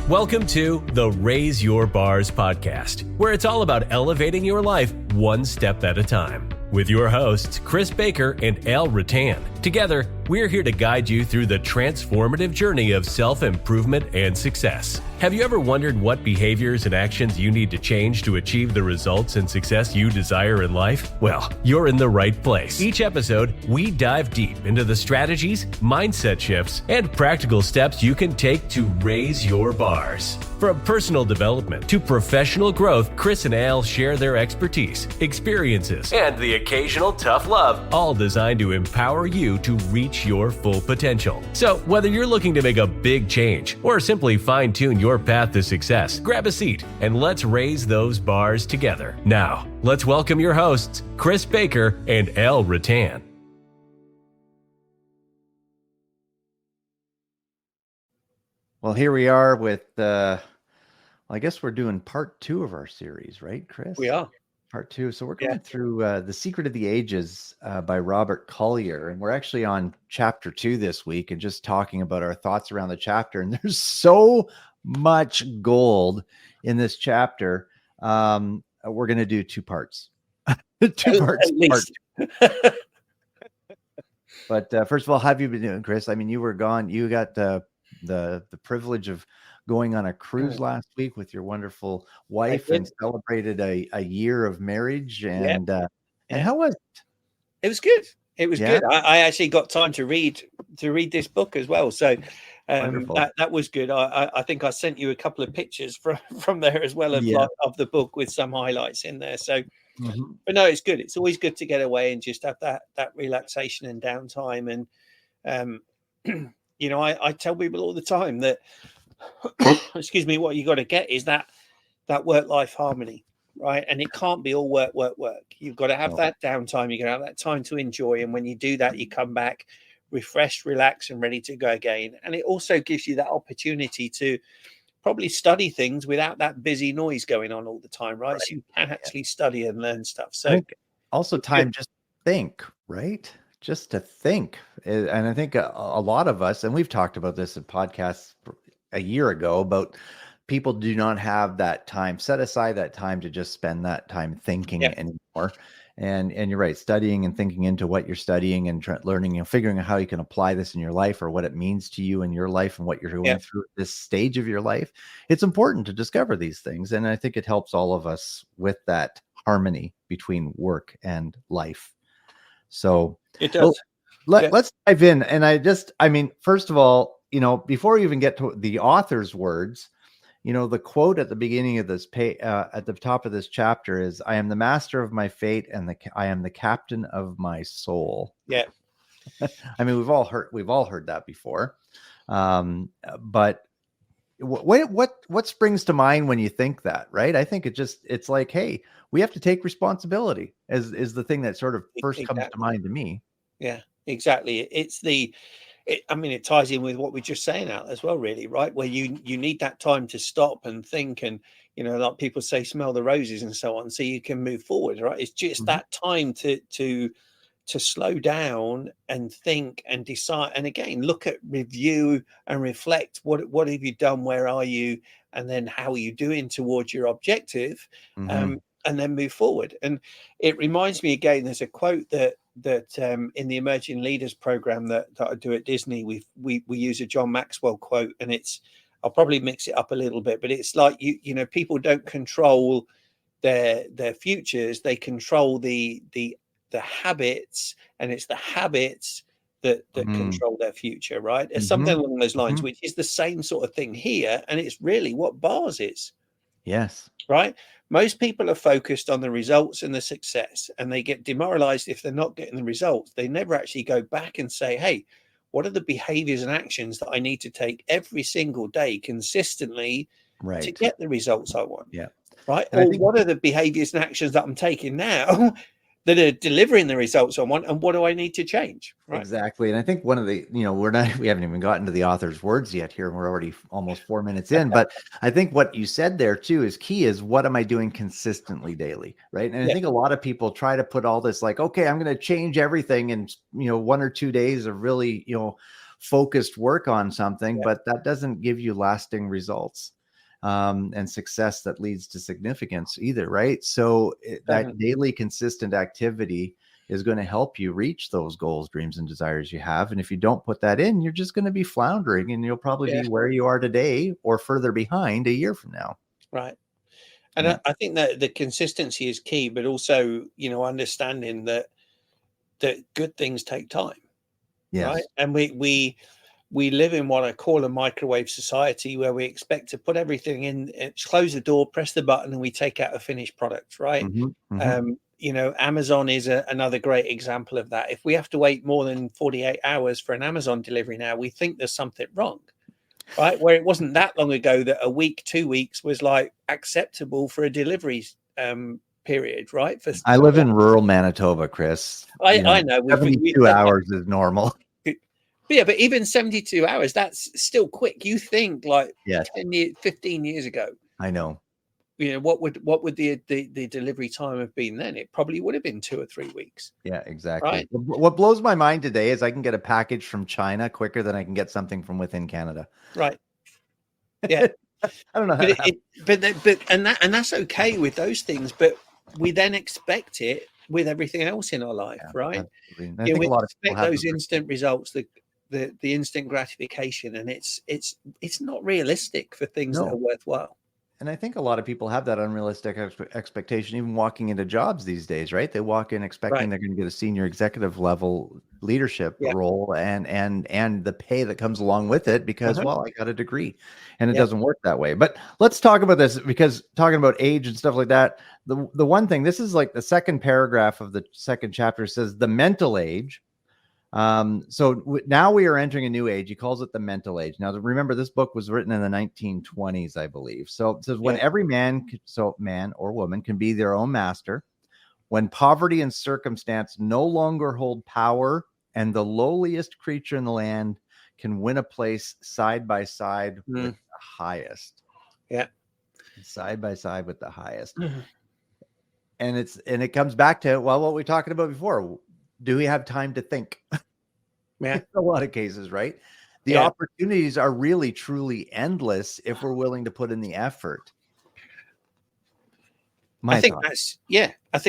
Welcome to the Raise Your Bars podcast, where it's all about elevating your life one step at a time. With your hosts, Chris Baker and Al Rattan. Together, we're here to guide you through the transformative journey of self-improvement and success. Have you ever wondered what behaviors and actions you need to change to achieve the results and success you desire in life? Well, you're in the right place. Each episode, we dive deep into the strategies, mindset shifts, and practical steps you can take to raise your bars. From personal development to professional growth, Chris and Al share their expertise, experiences, and the occasional tough love, all designed to empower you to reach your full potential. So, whether you're looking to make a big change or simply fine-tune your path to success, grab a seat and let's raise those bars together. Now, let's welcome your hosts, Chris Baker and Al Rattan. Well, here we are with, I guess we're doing part 2 of our series, right, Chris? We are. Part 2. So we're going through The Secret of the Ages by Robert Collier. And we're actually on chapter 2 this week and just talking about our thoughts around the chapter. And there's so much gold in this chapter. We're going to do 2 parts. 2 parts. But first of all, how have you been doing, Chris? I mean, you were gone. You got the privilege of going on a cruise last week with your wonderful wife and celebrated a year of marriage. And how was it? It was good. It was good. I actually got time to read this book as well. So that was good. I think I sent you a couple of pictures from there as well of the book with some highlights in there. So, but no, it's good. It's always good to get away and just have that relaxation and downtime. And, you know, I tell people all the time that, excuse me, what you got to get is that work-life harmony, right? And it can't be all work. You've got to have that downtime. You're going to have that time to enjoy. And when you do that, you come back refreshed, relaxed, and ready to go again. And it also gives you that opportunity to probably study things without that busy noise going on all the time, right? So you can actually study and learn stuff. So also time just to think, right? Just to think. And I think a lot of us, and we've talked about this in podcasts a year ago, about people do not have that time, set aside that time to just spend that time thinking anymore. And you're right, studying and thinking into what you're studying and learning and figuring out how you can apply this in your life or what it means to you in your life and what you're going through at this stage of your life. It's important to discover these things. And I think it helps all of us with that harmony between work and life. So it does. Let's dive in. And I mean, first of all, you know, before we even get to the author's words, you know, the quote at the beginning of this at the top of this chapter is, "I am the master of my fate and I am the captain of my soul." Yeah. I mean, we've all heard that before. But what springs to mind when you think that, right? I think it's like, hey, we have to take responsibility is the thing that sort of first comes to mind to me. Yeah, exactly. It ties in with what we're just saying out as well, really, right? Where you need that time to stop and think, and, you know, like people say, smell the roses and so on, so you can move forward, right? It's just that time to slow down and think and decide, and again, look at, review and reflect. What have you done? Where are you? And then how are you doing towards your objective? And then move forward. And it reminds me again, there's a quote that in the Emerging Leaders program that I do at Disney, we use a John Maxwell quote, and I'll probably mix it up a little bit, but it's like, you know, people don't control their futures, they control the habits, and it's the habits that control their future, right? It's something along those lines, which is the same sort of thing here, and it's really what bars is. Yes. Right? Most people are focused on the results and the success, and they get demoralized if they're not getting the results. They never actually go back and say, hey, what are the behaviors and actions that I need to take every single day consistently to get the results I want? Yeah. Right. Or what are the behaviors and actions that I'm taking now that are delivering the results I want, and what do I need to change? Right? Exactly. And I think one of the, you know, we haven't even gotten to the author's words yet here, and we're already almost 4 minutes in, but I think what you said there too is key, is what am I doing consistently daily? Right. And I think a lot of people try to put all this like, okay, I'm going to change everything in, you know, 1 or 2 days of really, you know, focused work on something, but that doesn't give you lasting results. and success that leads to significance either, right? So that daily consistent activity is going to help you reach those goals, dreams, and desires you have. And if you don't put that in, you're just going to be floundering, and you'll probably be where you are today or further behind a year from now. Right. And I think that the consistency is key, but also, understanding that good things take time. Yes. Right. And we live in what I call a microwave society, where we expect to put everything in, close the door, press the button, and we take out a finished product. Right. Amazon is another great example of that. If we have to wait more than 48 hours for an Amazon delivery now, we think there's something wrong. Right. Where it wasn't that long ago that a week, 2 weeks was like acceptable for a delivery period. Right. I live in rural Manitoba, Chris. I know. 72 hours is normal. Yeah, but even 72 hours, that's still quick. You think like 15 years ago. I know. What would the delivery time have been then? It probably would have been 2 or 3 weeks. Yeah, exactly. Right? What blows my mind today is I can get a package from China quicker than I can get something from within Canada. Right. Yeah. I don't know. And that's okay with those things, but we then expect it with everything else in our life, right? I think we a lot of expect those instant results, the instant gratification, and it's not realistic for things that are worthwhile. And I think a lot of people have that unrealistic expectation, even walking into jobs these days, right? They walk in expecting they're going to get a senior executive level leadership role and the pay that comes along with it because, well, I got a degree, and it doesn't work that way. But let's talk about this, because talking about age and stuff like that, the one thing, this is like the second paragraph of the second chapter, says the mental age. Now we are entering a new age. He calls it the mental age. Now, remember, this book was written in the 1920s, I believe. So it says when every man or woman can be their own master, when poverty and circumstance no longer hold power, and the lowliest creature in the land can win a place side by side with the highest. Yeah. Side by side with the highest. And it comes back to, well, what we talked about before. Do we have time to think? In a lot of cases, right? The opportunities are really, truly endless if we're willing to put in the effort. I think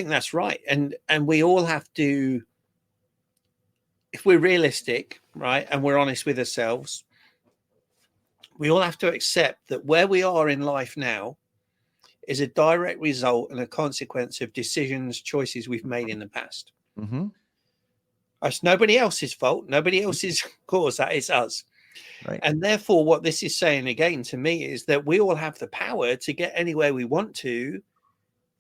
that's right. And we all have to, if we're realistic, right, and we're honest with ourselves, we all have to accept that where we are in life now is a direct result and a consequence of decisions, choices we've made in the past. Mm-hmm. It's nobody else's fault. Nobody else's cause. That is us. Right. And therefore, what this is saying again to me is that we all have the power to get anywhere we want to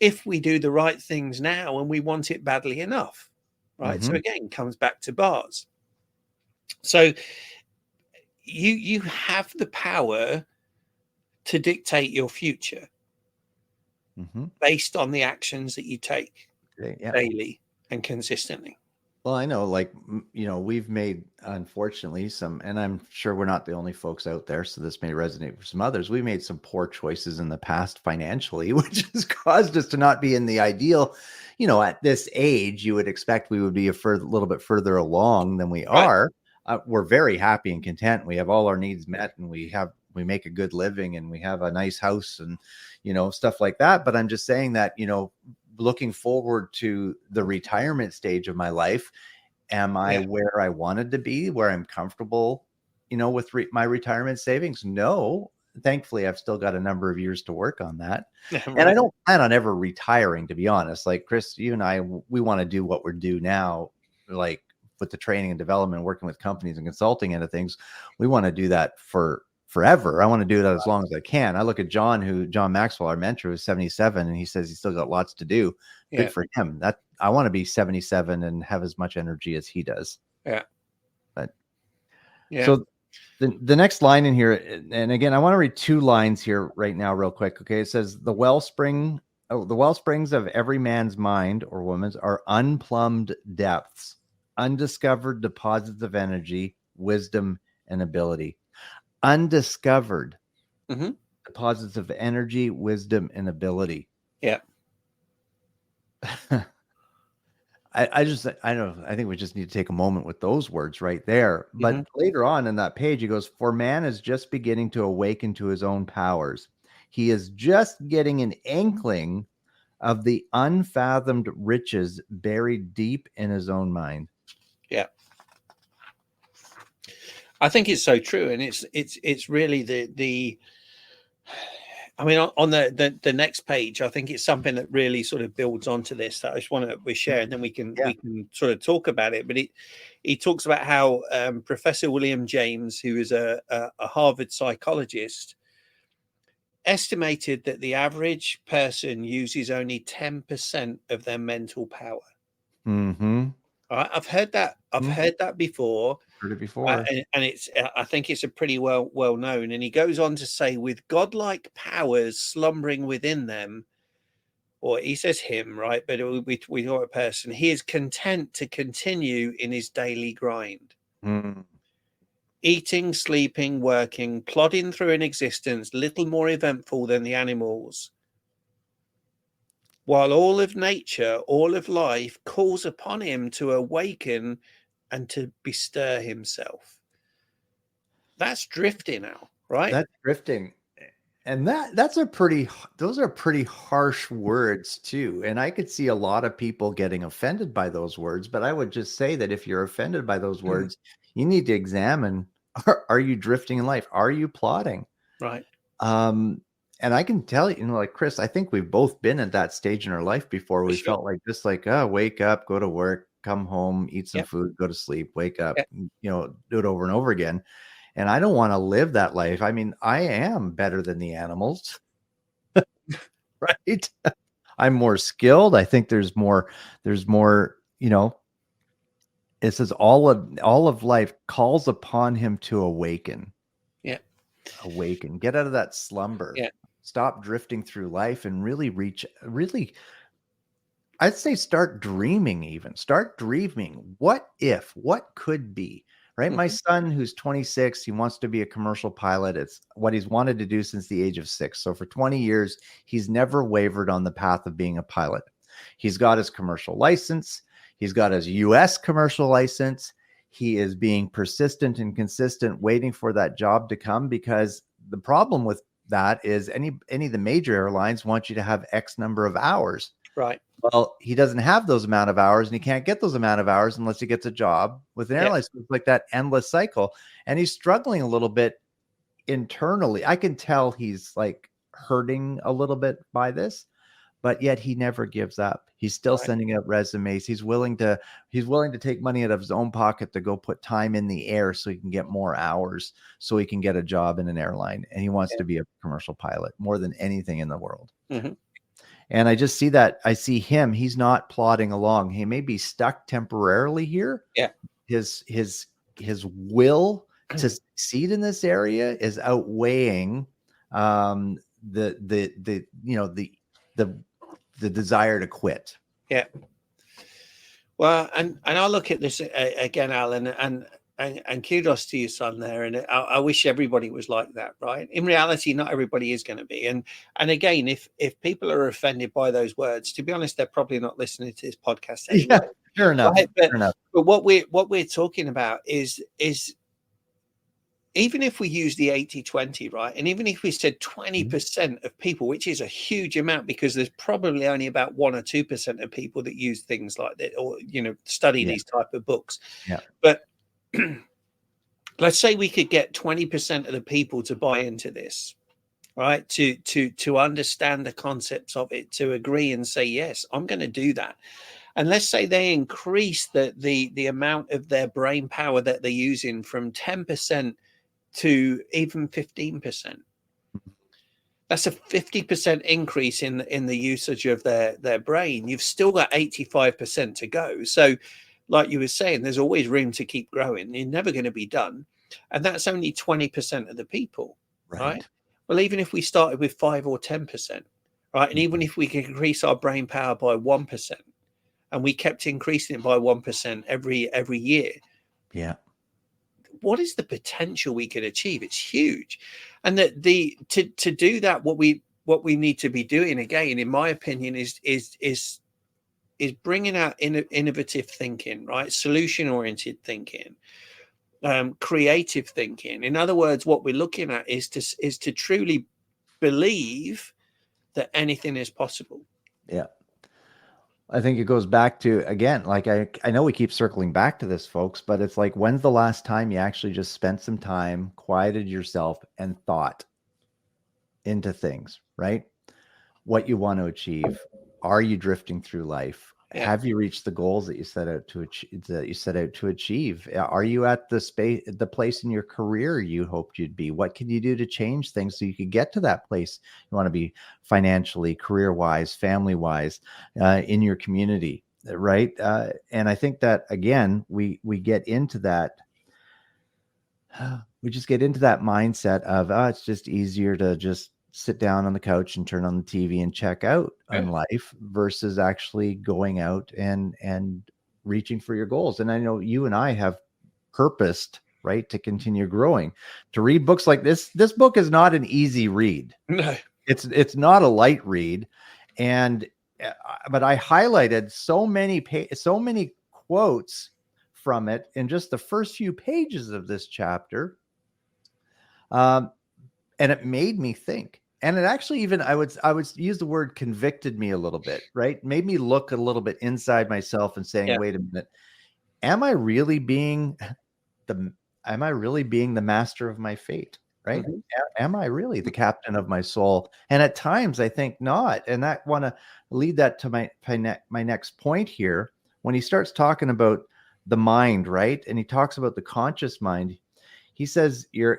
if we do the right things now and we want it badly enough. Right. So again, comes back to bars. So you have the power to dictate your future based on the actions that you take daily and consistently. Well, I know, we've made, unfortunately, and I'm sure we're not the only folks out there, so this may resonate for some others. We made some poor choices in the past financially, which has caused us to not be in the ideal. At this age, you would expect we would be a little bit further along than we are. We're very happy and content. We have all our needs met, and we make a good living, and we have a nice house, and stuff like that. But I'm just saying that looking forward to the retirement stage of my life, am I where I wanted to be, where I'm comfortable, with my retirement savings? No, thankfully, I've still got a number of years to work on that. And I don't plan on ever retiring, to be honest. Like Chris, you and I, we want to do what we're doing now, like with the training and development, working with companies and consulting into things. We want to do that for forever. I want to do that as long as I can. I look at John Maxwell, our mentor, who's 77, and he says he's still got lots to do. Good for him. That I want to be 77 and have as much energy as he does. Yeah. But so the next line in here, and again, I want to read two lines here right now, real quick. Okay. It says the wellsprings of every man's mind or woman's are unplumbed depths, undiscovered deposits of energy, wisdom, and ability. Undiscovered deposits of energy, wisdom, and ability. Yeah. I think we just need to take a moment with those words right there. But later on in that page, he goes, for man is just beginning to awaken to his own powers. He is just getting an inkling of the unfathomed riches buried deep in his own mind. Yeah. I think it's so true. And it's really the I mean, on the next page, I think it's something that really sort of builds onto this that I just want to share, and then we can sort of talk about it. But he talks about how Professor William James, who is a Harvard psychologist, estimated that the average person uses only 10% of their mental power. Mm-hmm. All right, I've heard that. I've heard that before. Heard it before. And it's, I think it's a pretty well known. And he goes on to say, with godlike powers slumbering within them, or he says him, right? But we know a person. He is content to continue in his daily grind, eating, sleeping, working, plodding through an existence little more eventful than the animals, while all of nature, all of life calls upon him to awaken and to bestir himself. That's drifting out, right? That's drifting. And those are pretty harsh words too. And I could see a lot of people getting offended by those words, but I would just say that if you're offended by those words, you need to examine, are you drifting in life? Are you plodding? Right. And I can tell you, like Chris, I think we've both been at that stage in our life before. We felt like just like, wake up, go to work, come home, eat some food, go to sleep, wake up, do it over and over again. And I don't want to live that life. I mean, I am better than the animals, right? I'm more skilled. I think there's more, it says all of life calls upon him to awaken. Yeah. Awaken, get out of that slumber. Yeah. Stop drifting through life and really I'd say start dreaming Start dreaming. What if, what could be? Right. My son, who's 26, he wants to be a commercial pilot. It's what he's wanted to do since the age of 6. So for 20 years, he's never wavered on the path of being a pilot. He's got his commercial license. He's got his US commercial license. He is being persistent and consistent, waiting for that job to come, because the problem with that is any of the major airlines want you to have X number of hours. Right. Well, he doesn't have those amount of hours, and he can't get those amount of hours unless he gets a job with an airline. So it's like that endless cycle. And he's struggling a little bit internally. I can tell he's like hurting a little bit by this, but yet he never gives up. He's still sending out resumes. He's willing to take money out of his own pocket to go put time in the air so he can get more hours, so he can get a job in an airline. And he wants to be a commercial pilot more than anything in the world. Mm-hmm. And I just see that. I see him. He's not plodding along. He may be stuck temporarily here. Yeah. His will to succeed in this area is outweighing the desire to quit. Yeah. Well, and I look at this again, Alan, and kudos to your son there. And I wish everybody was like that, right? In reality, not everybody is going to be. And again, if people are offended by those words, to be honest, they're probably not listening to this podcast anyway. Yeah, fair enough. Right? Fair enough. But what we're talking about is even if we use the 80-20, right? And even if we said 20% of people, which is a huge amount, because there's probably only about 1 or 2% of people that use things like that, or, study these type of books. Yeah. But let's say we could get 20% of the people to buy into this, right? To understand the concepts of it, to agree and say, yes, I'm going to do that. And let's say they increase the amount of their brain power that they're using from 10% to even 15%. That's a 50% increase in the usage of their brain. You've still got 85% to go. So like you were saying, there's always room to keep growing. You're never going to be done. And that's only 20% of the people, right? Well, even if we started with 5 or 10%, right? And even if we can increase our brain power by 1%, and we kept increasing it by 1% every year. Yeah. What is the potential we could achieve? It's huge. And that to do that, what we need to be doing, again, in my opinion, is bringing out innovative thinking, right? Solution-oriented thinking, creative thinking. In other words, what we're looking at is to truly believe that anything is possible. Yeah. I think it goes back to, again, like I know we keep circling back to this, folks, but it's like, when's the last time you actually just spent some time, quieted yourself, and thought into things, right? What you want to achieve. Are you drifting through life? Yeah. Have you reached the goals that you set out to achieve? Are you at the place in your career you hoped you'd be? What can you do to change things so you could get to that place you want to be, financially, career-wise, family-wise, in your community, right? And I think that, again, we get into that. We just get into that mindset of, it's just easier to just sit down on the couch and turn on the TV and check out on life, versus actually going out and reaching for your goals. And I know you and I have purposed, right, to continue growing, to read books like this. This book is not an easy read. No, it's not a light read. And but I highlighted so many quotes from it in just the first few pages of this chapter. And it made me think. And it actually, even I would use the word convicted me a little bit, right? Made me look a little bit inside myself and saying, wait a minute, am I really being the master of my fate? Right? Mm-hmm. Am I really the captain of my soul? And at times I think not. And I want to lead that to my next point here. When he starts talking about the mind, right? And he talks about the conscious mind. He says your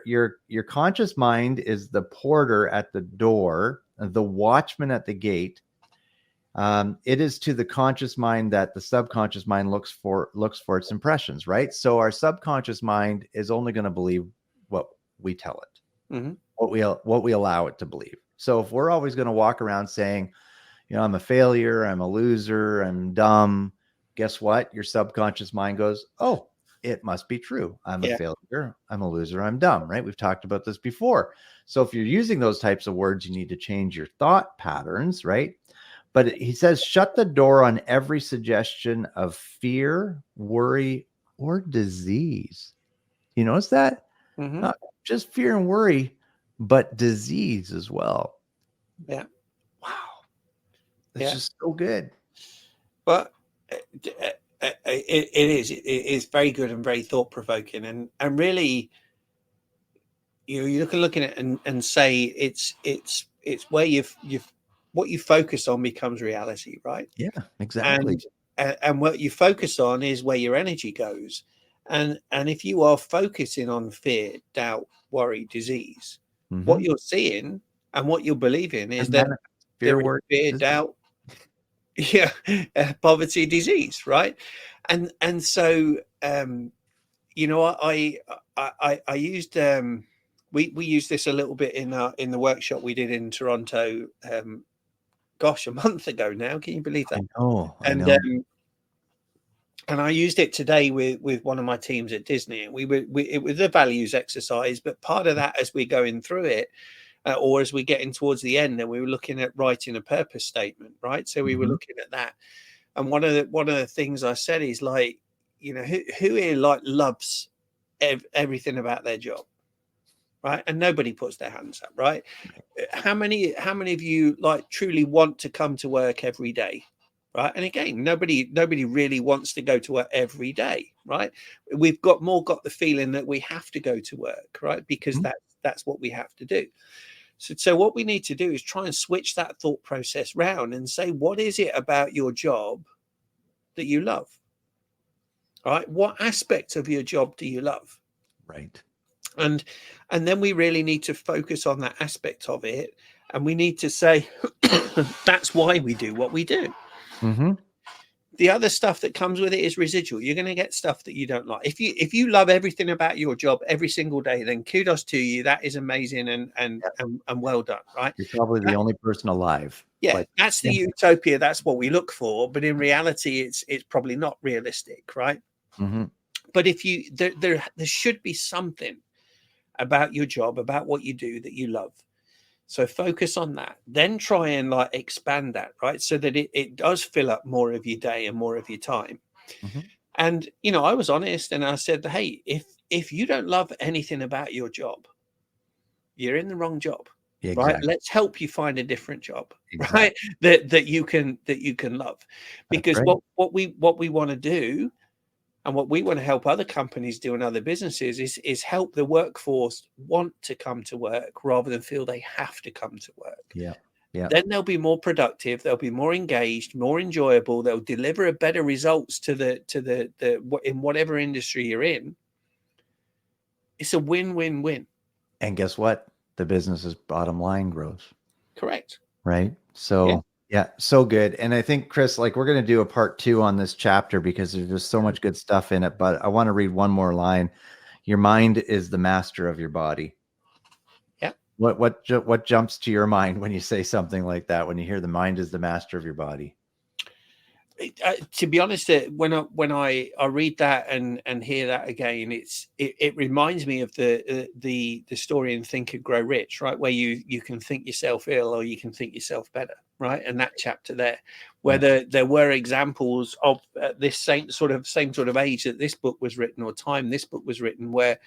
conscious mind is the porter at the door, the watchman at the gate. It is to the conscious mind that the subconscious mind looks for its impressions, right? So our subconscious mind is only going to believe what we tell it, mm-hmm. what we allow it to believe. So if we're always going to walk around saying, I'm a failure, I'm a loser, I'm dumb, guess what? Your subconscious mind goes, oh, it must be true. I'm a failure, I'm a loser, I'm dumb, right? We've talked about this before. So if you're using those types of words, you need to change your thought patterns, right? But he says, shut the door on every suggestion of fear, worry, or disease. You notice that? Mm-hmm. Not just fear and worry, but disease as well. Yeah. Wow. That's just so good. But it is very good and very thought-provoking, and really, you can look at it and say it's where you've what you focus on becomes reality, right? Yeah, exactly. And what you focus on is where your energy goes. And if you are focusing on fear, doubt, worry, disease, what you're seeing and what you're believing is that fear, doubt, poverty, disease, right? And so I used we used this a little bit in the workshop we did in Toronto. A month ago now. Can you believe that? I know. And I used it today with one of my teams at Disney, and it was a values exercise. But part of that, as we're going through it, or as we're getting towards the end, and we were looking at writing a purpose statement, right? So we were looking at that, and one of the things I said is, like, who here like loves everything about their job, right? And nobody puts their hands up, right? How many of you like truly want to come to work every day, right? And again, nobody really wants to go to work every day, right? We've got the feeling that we have to go to work, right? Because that's what we have to do. So what we need to do is try and switch that thought process round and say, what is it about your job that you love? Right? What aspect of your job do you love? Right. And then we really need to focus on that aspect of it, and we need to say that's why we do what we do. The other stuff that comes with it is residual. You're going to get stuff that you don't like. If you love everything about your job every single day, then kudos to you. That is amazing and well done, right? You're probably the only person alive. Yeah, that's the utopia. That's what we look for. But in reality, it's probably not realistic, right? But if there should be something about your job, about what you do, that you love. So focus on that. Then try and like expand that, right? So that it does fill up more of your day and more of your time. And, I was honest and I said, hey, if you don't love anything about your job, you're in the wrong job. right? Exactly. Let's help you find a different job, Exactly. right? That you can love, That's because right. what we want to do, and what we want to help other companies do and other businesses is help the workforce want to come to work rather than feel they have to come to work. Yeah. Yeah. Then they'll be more productive, they'll be more engaged, more enjoyable, they'll deliver a better results to the in whatever industry you're in. It's a win-win-win. And guess what? The business's bottom line grows. Correct. Right. Yeah. So, yeah, so good. And I think, Chris, like we're going to do a part 2 on this chapter because there's just so much good stuff in it. But I want to read one more line. Your mind is the master of your body. Yeah. What jumps to your mind when you say something like that? When you hear the mind is the master of your body? To be honest, when I read that and hear that again, it reminds me of the story in Think and Grow Rich, right? Where you can think yourself ill or you can think yourself better, right? And that chapter there, where there were examples of this same sort of age that this book was written, or time this book was written, where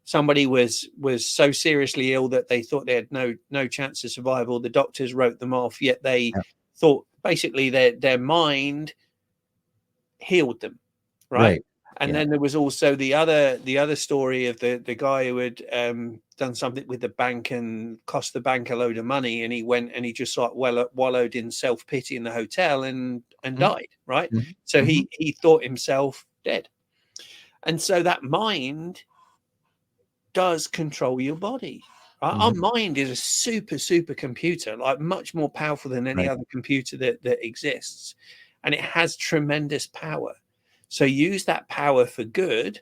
somebody was so seriously ill that they thought they had no chance of survival. The doctors wrote them off, yet they thought basically their mind healed them, right? And then there was also the other story of the guy who had done something with the bank and cost the bank a load of money, and he went and he just sort of wallowed in self-pity in the hotel and died, right? So he thought himself dead. And so that mind does control your body. Our mind is a super computer, like much more powerful than any other computer that exists, and it has tremendous power. So use that power for good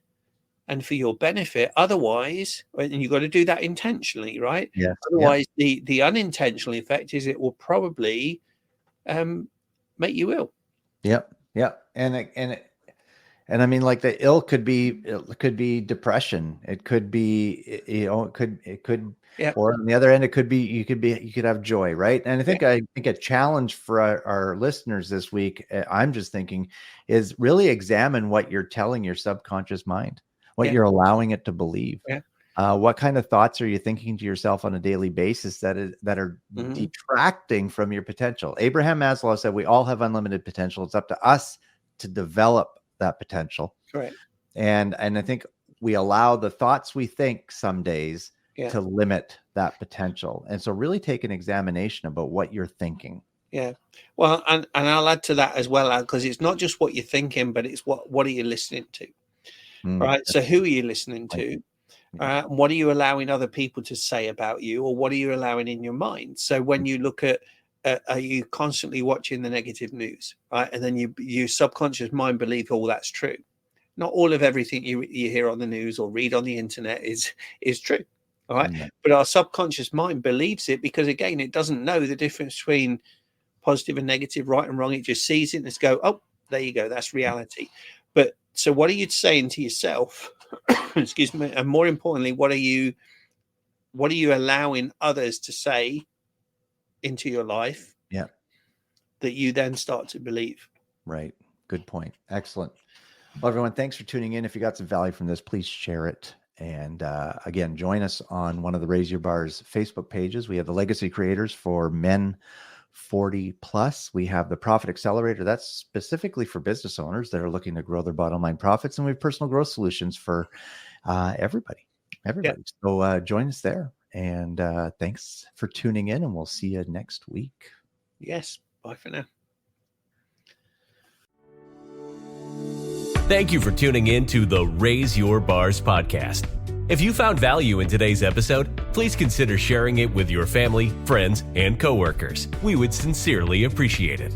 and for your benefit. Otherwise, and you've got to do that intentionally, right? Yes. Otherwise, the unintentional effect is it will probably make you ill. Yep. And I mean, like the ill could be depression. It could be, it could, or on the other end, it could be, you could have joy. Right. And I think a challenge for our listeners this week, I'm just thinking, is really examine what you're telling your subconscious mind, what you're allowing it to believe. What kind of thoughts are you thinking to yourself on a daily basis that are detracting from your potential? Abraham Maslow said, we all have unlimited potential. It's up to us to develop that potential. Correct. And I think we allow the thoughts we think some days to limit that potential. And so really take an examination about what you're thinking. Yeah. Well, and I'll add to that as well, because it's not just what you're thinking, but it's what are you listening to? Right. So who are you listening to? What are you allowing other people to say about you, or what are you allowing in your mind? So when you look at are you constantly watching the negative news, right? And then your subconscious mind believe all that's true. Not all of everything you hear on the news or read on the internet is true, all right? But our subconscious mind believes it because, again, it doesn't know the difference between positive and negative, right and wrong. It just sees it and just go, oh, there you go, that's reality. But so what are you saying to yourself? Excuse me. And more importantly, what are you allowing others to say into your life that you then start to believe? Right. Good point. Excellent. Well, everyone, thanks for tuning in. If you got some value from this, please share it. And again, join us on one of the Raise Your Bars Facebook pages. We have the Legacy Creators for men 40 plus. We have the Profit Accelerator. That's specifically for business owners that are looking to grow their bottom line profits. And we have personal growth solutions for everybody. So join us there. And thanks for tuning in, and we'll see you next week. Yes. Bye for now. Thank you for tuning in to the Raise Your Bars podcast. If you found value in today's episode, please consider sharing it with your family, friends, and coworkers. We would sincerely appreciate it.